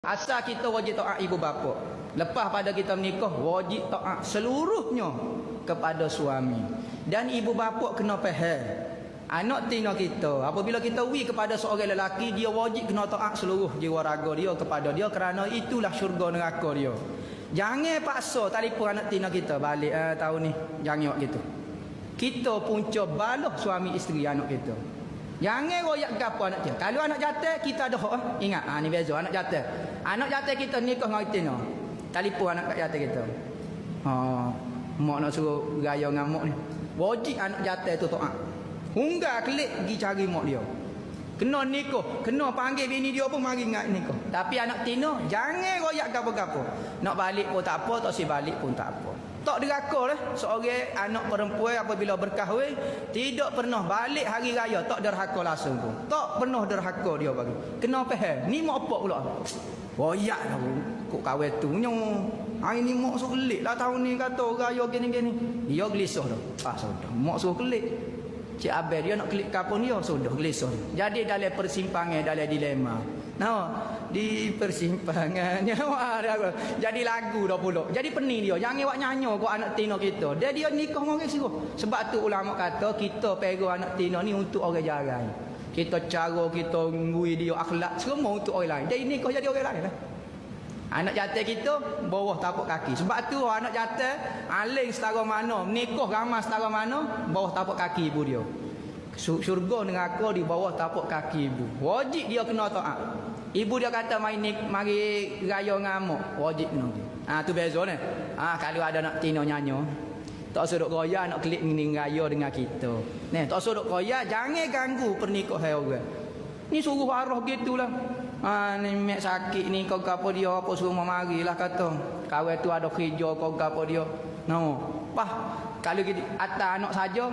Asal kita wajib taat ibu bapa. Lepas pada kita menikah, wajib taat seluruhnya kepada suami. Dan ibu bapa kena faham. Anak tina kita, apabila kita kepada seorang lelaki, dia wajib kena taat seluruh jiwa raga dia kepada dia, kerana itulah syurga neraka dia. Jangan paksa telefon anak tina kita balik tahun ni. Jangan buat gitu. Kita punca balah suami isteri anak kita. Jangan royak gapo anak dia. Kalau anak jatuh kita ada hak. Ingat, ni beza anak jatuh. Anak jatuh kita nikah dengan tina. Telefon anak kat jatuh kita. Mak nak suruh gaya ngamuk ni. Wajib anak jatuh tu taat. Hingga klik pergi cari mak dia. Kena nikah, kena panggil bini dia pun mari ingat nikah. Tapi anak tina jangan royak gapo-gapo. Nak balik pun tak apa, tak si balik pun tak apa. Tak deraka lah seorang anak perempuan apabila berkahwin tidak pernah balik hari raya, tak derhaka langsung pun. Tak pernah derhaka dia bagi. Kena faham, ni mak apa pula? Royak dah kok kahwin tu nyo. Hari ni mak suruh kelik lah tahun ni kata raya gini-gini. Dia gelisah dah. Sudah. Mak suruh kelik. Cik Abel dia nak klik kapun dia sudah gelisah. Jadi dalam persimpangan, dalam dilema. Di persimpangannya jadi lagu dah pula. Jadi pening dia. Jangan buat nyanyi kau anak tina kita. Dia nikah dengan orang suruh. Sebab tu ulama kata kita pegang anak tina ni untuk orang jarang. Kita cara kita ngui dia akhlak semua untuk orang lain. Dia nikah jadi orang lain lah. Anak jatuh kita bawah tapak kaki. Sebab tu anak jatuh aling setara mana, nikah ramai setara mana, bawah tapak kaki ibu dia. Syurga neraka di bawah tapak kaki ibu. Wajib dia kena taat. Ibu dia kata mari raya ngamuk, wajib kena. Tu beza ni. Kalau ada nak tina nyanyi, tak suruh raya nak klik ni raya dengan kita. Ni tak suruh raya, jangan ganggu pernikahan orang. Ni suruh arah gitulah. Ni mek sakit ni kau gapo dia apa suruh marilah kata. Kawan tu ada kerja kau gapo dia. Kalau kita atas anak saja,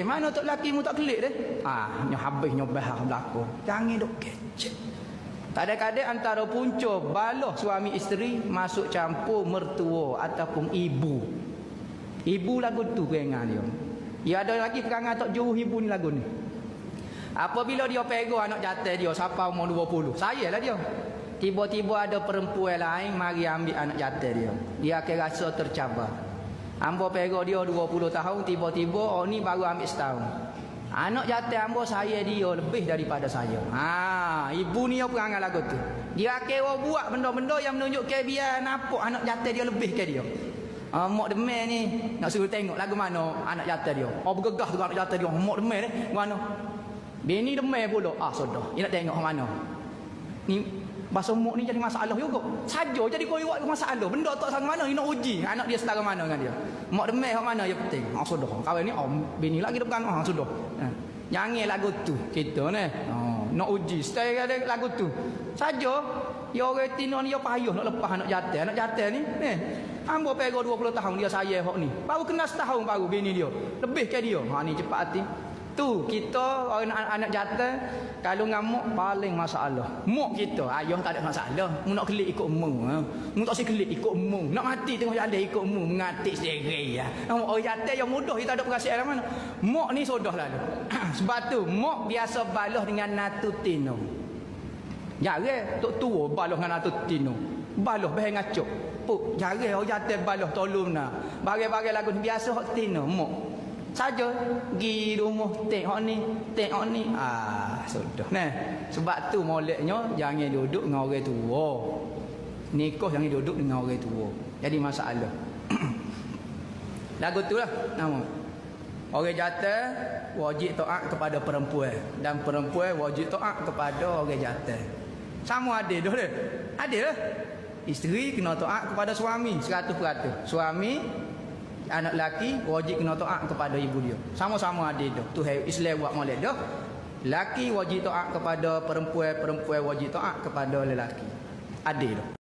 mana tok laki mu tak kelik deh. Nyo habis nyo bah belako. Jangan dok kecek. Kadang-kadang antara punca balah suami isteri masuk campur mertua ataupun ibu. Ibu lagu tu perangai dia. Ya ada lagi perangai tak jauh ibu ni lagu ni. Apabila dia pegang anak jatuh dia sampai umur 20, sayalah dia. Tiba-tiba ada perempuan lain mari ambil anak jatuh dia. Dia akan rasa tercabar. Ambo pegang dia 20 tahun, tiba-tiba ni baru ambil setahun. Anak jatuh ambo saya dia lebih daripada saya. Ibu ni yang perangai lagu tu. Dia akan buat benda-benda yang menunjukkan biar nampak anak jatuh dia lebih ke dia. Mak demai ni nak suruh tengok lagu mana anak jatuh dia. Bergegah tu anak jatuh dia. Mak demai ni mana? Bini demai pula. Sudah. Dia nak tengok mana. Ni bahasa mak ni jadi masalah juga. Saja jadi kau buat masalah. Benda tak sama mana, dia nak uji anak dia setara mana dengan dia. Mak demai hak mana yang penting. Sudah. Kawan ni bini lagi depan. Sudah. Jangan lagu tu kita ni. Nak uji stay ada lagu tu. Saja ya orang tina ni ya payah nak lepas anak jatuh. Anak jatuh ni ambo pegang 20 tahun dia saya hak ni. Baru kena setahun baru bini dia. Lebih ke dia. Ni cepat hati. Tu kita orang anak jatuh kalau ngamuk paling masalah. Mak kita ayah tak ada masalah. Mu nak kelik ikut mu. Mu tak si kelik ikut mu. Nak mati tengok jalan ikut mu mengatik sendiri ya. Orang jatuh yang mudah dia tak ada perasaan mana. Mak ni sudah lalu. Sebab tu mak biasa balah dengan natutino. Jarang tok tua balah dengan natutino. Balah bahang ngacuk. Puk jarang orang jatuh balah tolong nah. Bagai-bagai lagu biasa hak tino mak. Saja pergi rumah tengok ni. Sudah nah. Sebab tu moleknya jangan duduk dengan orang tua. Nikah jangan duduk dengan orang tua. Jadi masalah. Lagu tu lah nama. Orang jatuh wajib taat kepada perempuan dan perempuan wajib taat kepada orang jatuh. Sama adil dah. Adil lah. Isteri kena taat kepada suami 100%. Suami anak laki wajib kena taat kepada ibu dia. Sama-sama adil dah. Tu Islam buat molek dah. Laki wajib taat kepada perempuan, perempuan wajib taat kepada lelaki. Adil dah.